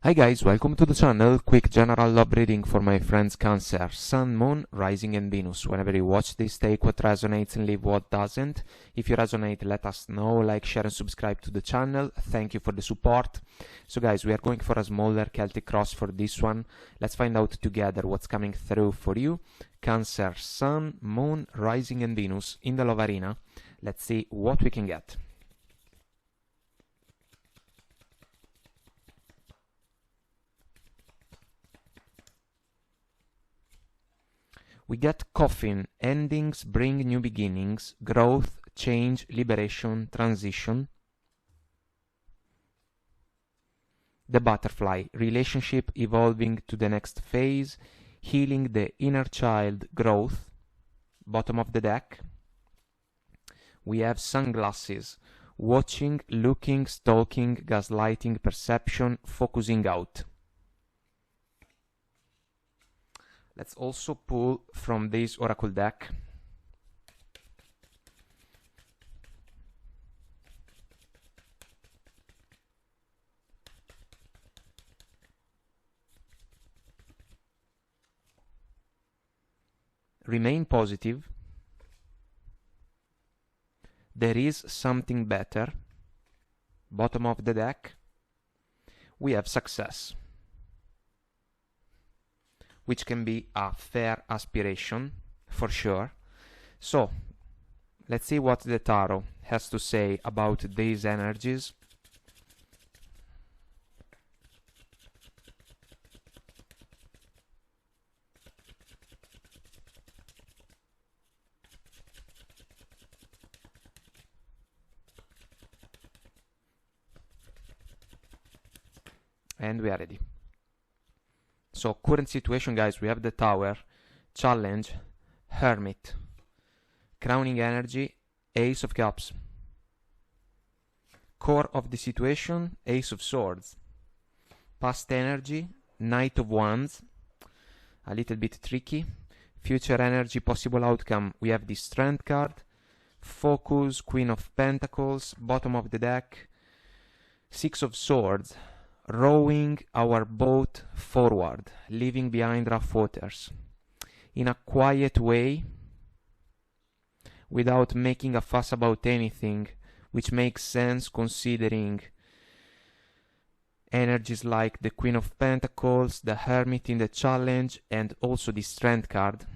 Hi guys, welcome to the channel. Quick general love reading for my friends Cancer, Sun, Moon, Rising and Venus. Whenever you watch this, take what resonates and leave what doesn't. If you resonate, let us know. Like, share and subscribe to the channel. Thank you for the support. So guys, we are going for a smaller Celtic cross for this one. Let's find out together what's coming through for you. Cancer, Sun, Moon, Rising and Venus in the love arena. Let's see what we can get. We get coffin, endings bring new beginnings, growth, change, liberation, transition. The butterfly, relationship evolving to the next phase, healing the inner child, growth. Bottom of the deck. We have sunglasses, watching, looking, stalking, gaslighting, perception, focusing out. Let's also pull from this oracle deck. Remain positive. There is something better. Bottom of the deck. We have success, which can be a fair aspiration, for sure. So, let's see what the tarot has to say about these energies. And we are ready. So, current situation, guys, we have the Tower, Challenge, Hermit, Crowning Energy, Ace of Cups. Core of the situation, Ace of Swords. Past Energy, Knight of Wands, a little bit tricky. Future Energy, Possible Outcome, we have the Strength card. Focus, Queen of Pentacles, bottom of the deck, Six of Swords. Rowing our boat forward, leaving behind rough waters, in a quiet way, without making a fuss about anything, which makes sense considering energies like the Queen of Pentacles, the Hermit in the Challenge, and also the Strength card.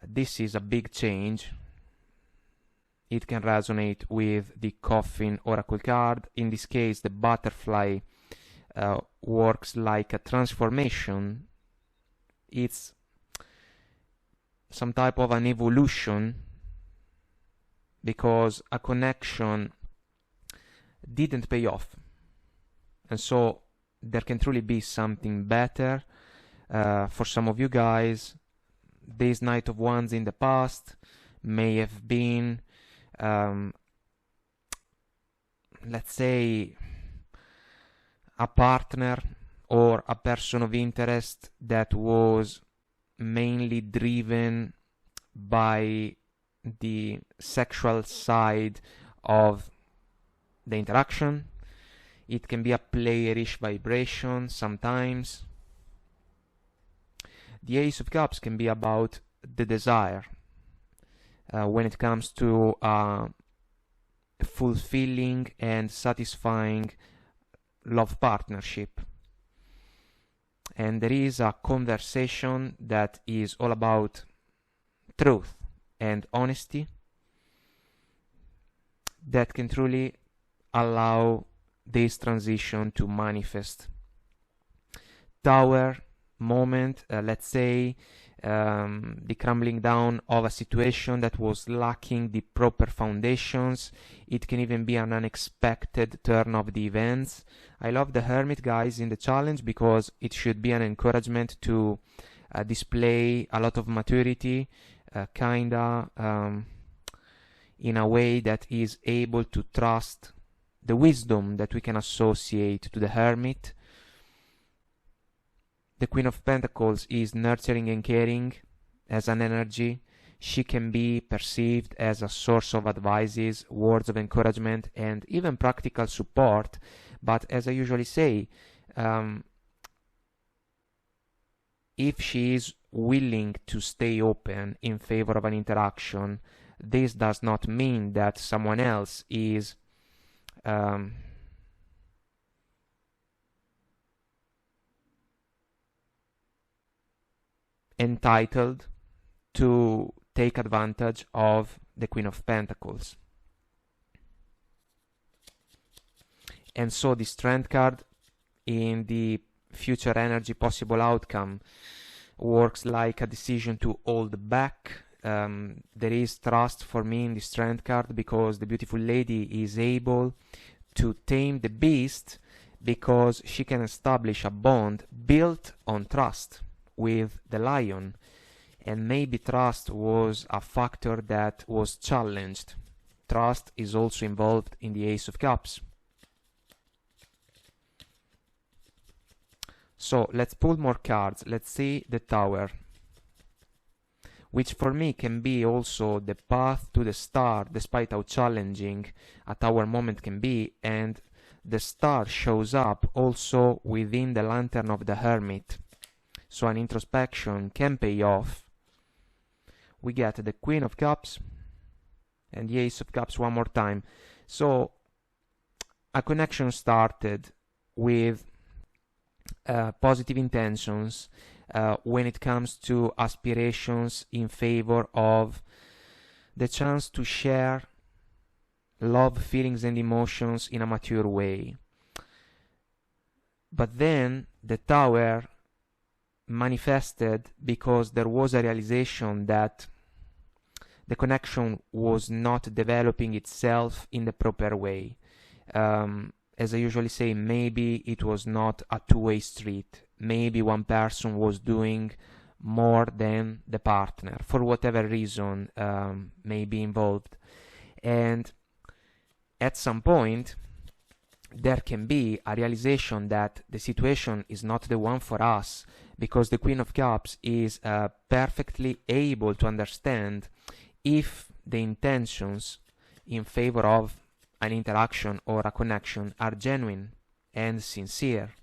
This is a big change. It can resonate with the Coffin Oracle card. In this case, the butterfly works like a transformation. It's some type of an evolution because a connection didn't pay off. And so there can truly be something better for some of you guys. This Knight of Wands in the past may have been let's say a partner or a person of interest that was mainly driven by the sexual side of the interaction. It can be a playerish vibration sometimes. The Ace of Cups can be about the desire. When it comes to fulfilling and satisfying love partnership. And there is a conversation that is all about truth and honesty that can truly allow this transition to manifest. Tower moment, let's say, the crumbling down of a situation that was lacking the proper foundations. It can even be an unexpected turn of the events. I love the Hermit, guys, in the Challenge because it should be an encouragement to display a lot of maturity, in a way that is able to trust the wisdom that we can associate to the Hermit. The Queen of Pentacles is nurturing and caring as an energy. She can be perceived as a source of advices, words of encouragement, and even practical support, But as I usually say, if she is willing to stay open in favor of an interaction, this does not mean that someone else is entitled to take advantage of the Queen of Pentacles. And so the Strength card in the future energy possible outcome works like a decision to hold back. There is trust for me in the Strength card, because the beautiful lady is able to tame the beast, because she can establish a bond built on trust with the lion. And maybe trust was a factor that was challenged. Trust is also involved in the Ace of Cups. So let's pull more cards. Let's see the Tower, which for me can be also the path to the star, despite how challenging a Tower moment can be. And the star shows up also within the Lantern of the Hermit. So an introspection can pay off. We get the Queen of Cups and the Ace of Cups one more time. So a connection started with positive intentions when it comes to aspirations in favor of the chance to share love, feelings and emotions in a mature way. But then the Tower manifested because there was a realization that the connection was not developing itself in the proper way. As I usually say, maybe it was not a two-way street. Maybe one person was doing more than the partner, for whatever reason may be involved. And at some point, there can be a realization that the situation is not the one for us, because the Queen of Cups is perfectly able to understand if the intentions in favor of an interaction or a connection are genuine and sincere.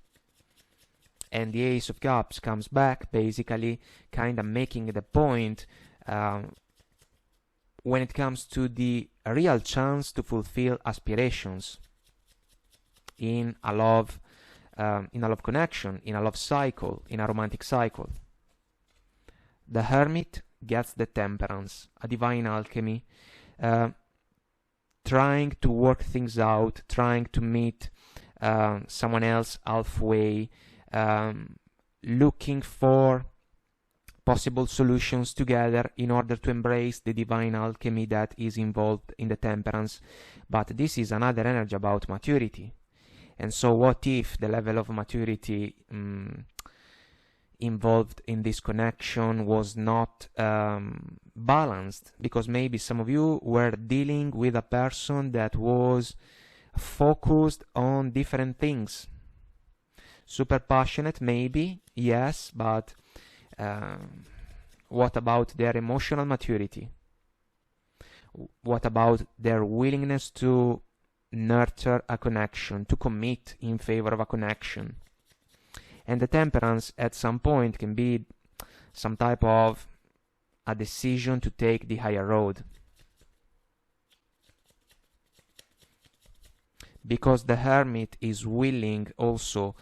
And the Ace of Cups comes back, basically kind of making the point when it comes to the real chance to fulfill aspirations in a love connection, in a love cycle, in a romantic cycle. The Hermit gets the Temperance, a divine alchemy, trying to work things out, trying to meet someone else halfway, looking for possible solutions together in order to embrace the divine alchemy that is involved in the Temperance. But this is another energy about maturity. And so what if the level of maturity involved in this connection was not balanced? Because maybe some of you were dealing with a person that was focused on different things. Super passionate, maybe, yes, but what about their emotional maturity? What about their willingness to nurture a connection, to commit in favor of a connection? And the Temperance at some point can be some type of a decision to take the higher road, because the Hermit is willing also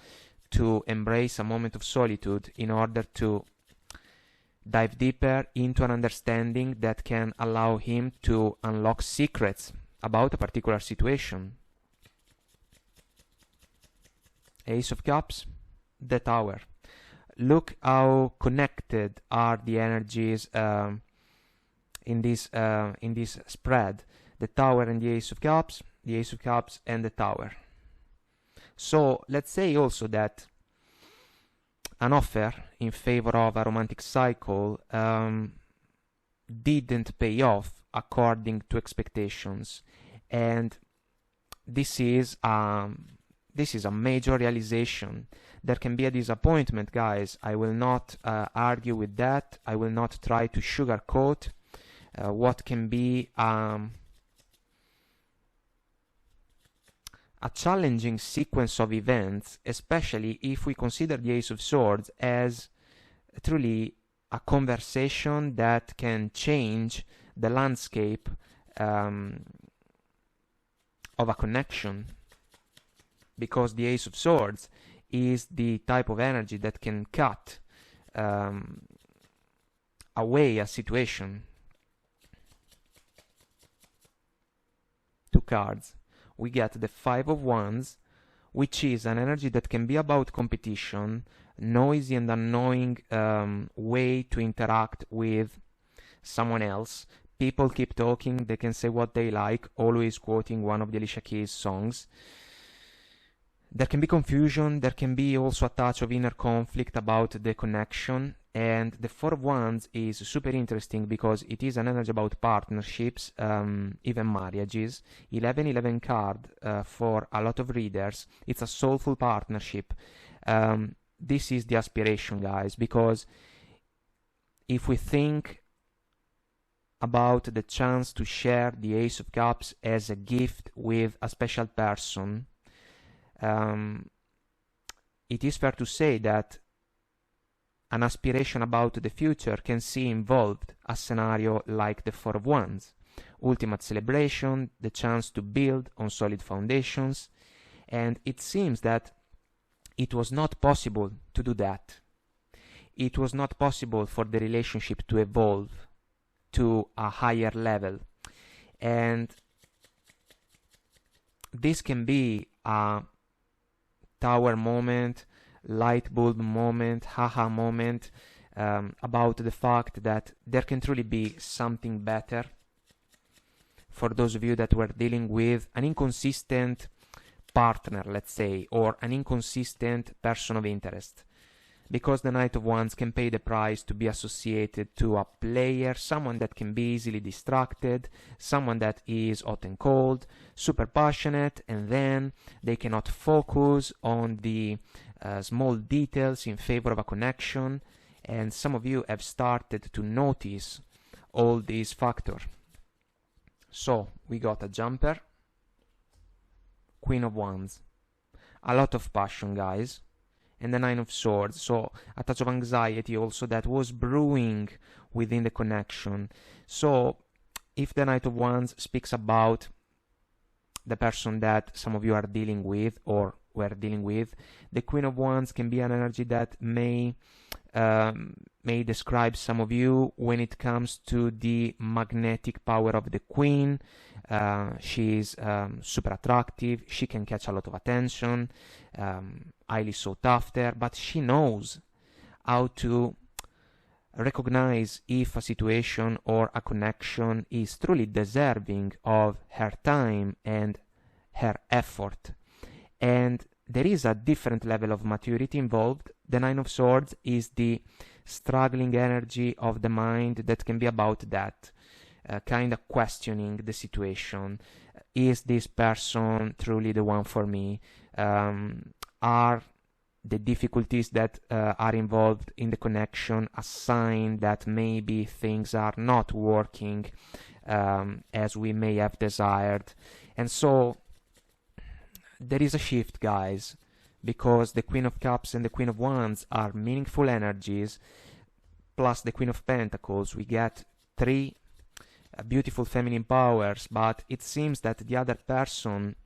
to embrace a moment of solitude in order to dive deeper into an understanding that can allow him to unlock secrets about a particular situation. Ace of Cups, the Tower. Look how connected are the energies in this spread. The Tower and the Ace of Cups, the Ace of Cups and the Tower. So let's say also that an offer in favor of a romantic cycle didn't pay off according to expectations, and this is a major realization. There can be a disappointment, guys. I will not argue with that. I will not try to sugarcoat what can be a a challenging sequence of events, especially if we consider the Ace of Swords as truly a conversation that can change the landscape of a connection, because the Ace of Swords is the type of energy that can cut away a situation. Two cards. We get the Five of Wands, which is an energy that can be about competition, noisy and annoying way to interact with someone else. People keep talking, they can say what they like, always quoting one of the Alicia Keys songs. There can be confusion, there can be also a touch of inner conflict about the connection, and the Four of Wands is super interesting because it is an energy about partnerships, even marriages. 11-11 card for a lot of readers. It's a soulful partnership. This is the aspiration, guys, because if we think about the chance to share the Ace of Cups as a gift with a special person, it is fair to say that an aspiration about the future can see involved a scenario like the Four of Wands. Ultimate celebration, the chance to build on solid foundations, and it seems that it was not possible to do that. It was not possible for the relationship to evolve to a higher level, and this can be a tower moment, light bulb moment, haha moment, about the fact that there can truly be something better for those of you that were dealing with an inconsistent partner, let's say, or an inconsistent person of interest. Because the Knight of Wands can pay the price to be associated to a player, someone that can be easily distracted, someone that is hot and cold, super passionate, and then they cannot focus on the small details in favor of a connection. And some of you have started to notice all these factors. So we got a jumper, Queen of Wands, a lot of passion, guys, and the Nine of Swords, so a touch of anxiety also that was brewing within the connection. So if the Knight of Wands speaks about the person that some of you are dealing with or were dealing with, the Queen of Wands can be an energy that may describe some of you when it comes to the magnetic power of the Queen. She's super attractive, she can catch a lot of attention, highly sought after, but she knows how to recognize if a situation or a connection is truly deserving of her time and her effort. And there is a different level of maturity involved. The Nine of Swords is the struggling energy of the mind that can be about that, kind of questioning the situation. Is this person truly the one for me? Are the difficulties that are involved in the connection a sign that maybe things are not working as we may have desired? And so there is a shift, guys, because the Queen of Cups and the Queen of Wands are meaningful energies, plus the Queen of Pentacles. We get three beautiful feminine powers, but it seems that the other person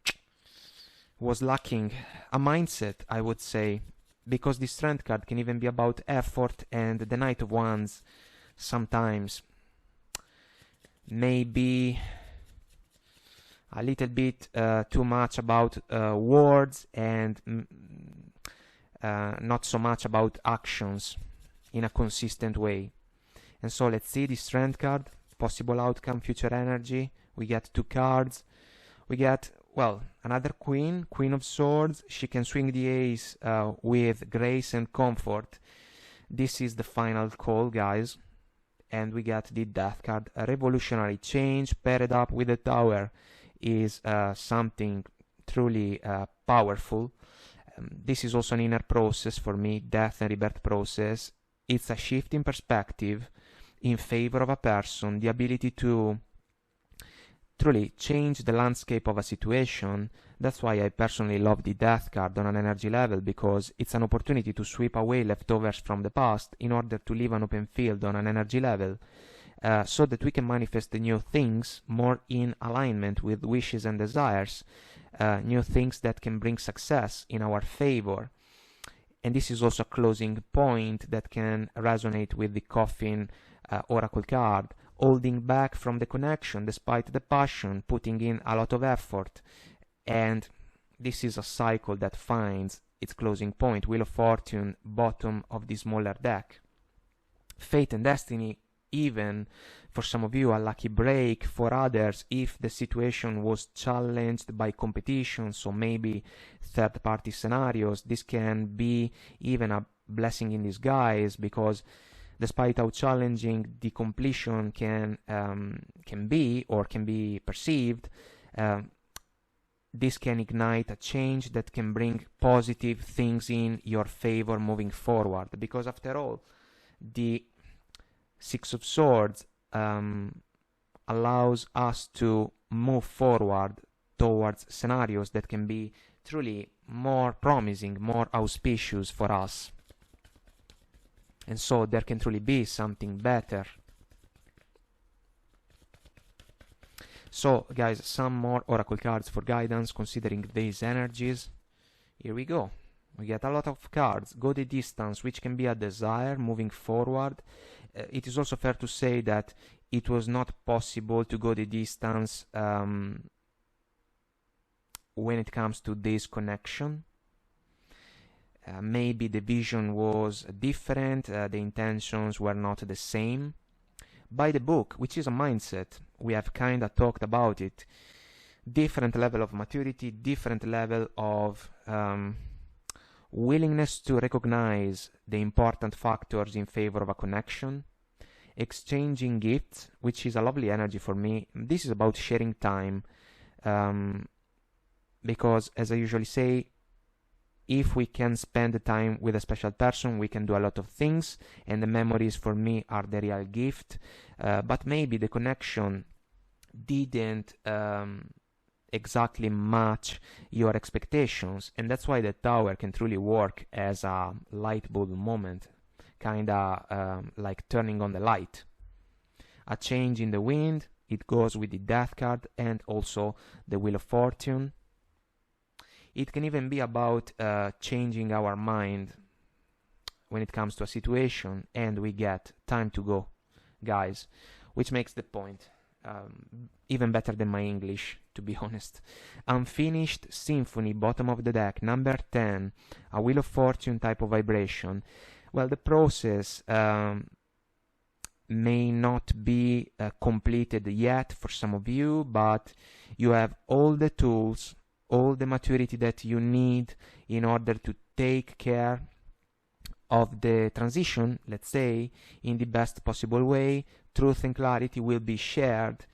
was lacking a mindset, I would say, because the Strength card can even be about effort, and the Knight of Wands sometimes may be a little bit too much about words and not so much about actions in a consistent way. And so let's see the Strength card, possible outcome, future energy. We get two cards. We get, well, another Queen, Queen of Swords. She can swing the ace with grace and comfort. This is the final call, guys. And we get the Death card, a revolutionary change paired up with the Tower is something truly powerful. This is also an inner process for me, death and rebirth process. It's a shift in perspective in favor of a person, the ability to truly change the landscape of a situation. That's why I personally love the Death card on an energy level, because it's an opportunity to sweep away leftovers from the past in order to leave an open field on an energy level, so that we can manifest the new things more in alignment with wishes and desires, new things that can bring success in our favor. And this is also a closing point that can resonate with the Coffin Oracle card, holding back from the connection despite the passion, putting in a lot of effort. And this is a cycle that finds its closing point. Wheel of Fortune, bottom of the smaller deck. Fate and Destiny, even for some of you, a lucky break. For others, if the situation was challenged by competition, so maybe third-party scenarios, this can be even a blessing in disguise, because despite how challenging the completion can be perceived, this can ignite a change that can bring positive things in your favor moving forward. Because after all, the Six of Swords allows us to move forward towards scenarios that can be truly more promising, more auspicious for us. And so there can truly be something better. So guys, some more oracle cards for guidance considering these energies. Here we go. We get a lot of cards. Go the distance, which can be a desire moving forward. It is also fair to say that it was not possible to go the distance when it comes to this connection. Maybe the vision was different, the intentions were not the same. By the book, which is a mindset, we have kind of talked about it. Different level of maturity, different level of willingness to recognize the important factors in favor of a connection. Exchanging gifts, which is a lovely energy for me. This is about sharing time, because as I usually say, if we can spend the time with a special person, we can do a lot of things, and the memories for me are the real gift. But maybe the connection didn't exactly match your expectations, and that's why the Tower can truly work as a light bulb moment, kinda like turning on the light. A change in the wind, it goes with the Death card and also the Wheel of Fortune. It can even be about changing our mind when it comes to a situation, and we get time to go, guys, which makes the point even better than my English, to be honest. Unfinished Symphony, bottom of the deck, number 10, a Wheel of Fortune type of vibration. Well, the process may not be completed yet for some of you, but you have all the tools, all the maturity that you need in order to take care of the transition, let's say, in the best possible way. Truth and clarity will be shared.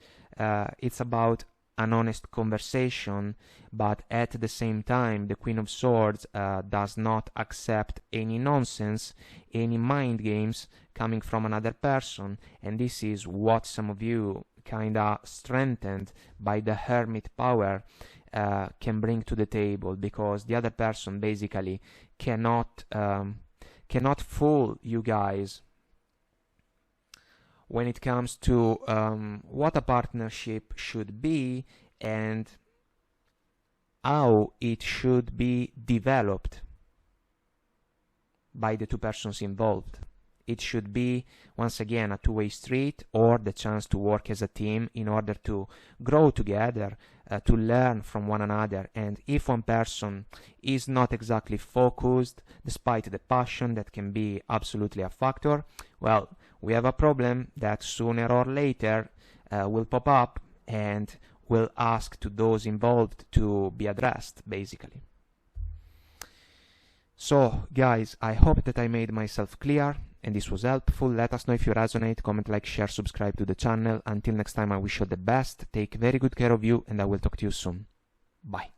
It's about an honest conversation, but at the same time, the Queen of Swords does not accept any nonsense, any mind games coming from another person, and this is what some of you kinda strengthened by the Hermit power can bring to the table, because the other person basically cannot fool you guys when it comes to what a partnership should be and how it should be developed by the two persons involved. It should be, once again, a two-way street, or the chance to work as a team in order to grow together, to learn from one another. And if one person is not exactly focused, despite the passion that can be absolutely a factor, well, we have a problem that sooner or later will pop up and will ask to those involved to be addressed, basically. So, guys, I hope that I made myself clear and this was helpful. Let us know if you resonate, comment, like, share, subscribe to the channel. Until next time, I wish you the best. Take very good care of you, and I will talk to you soon. Bye.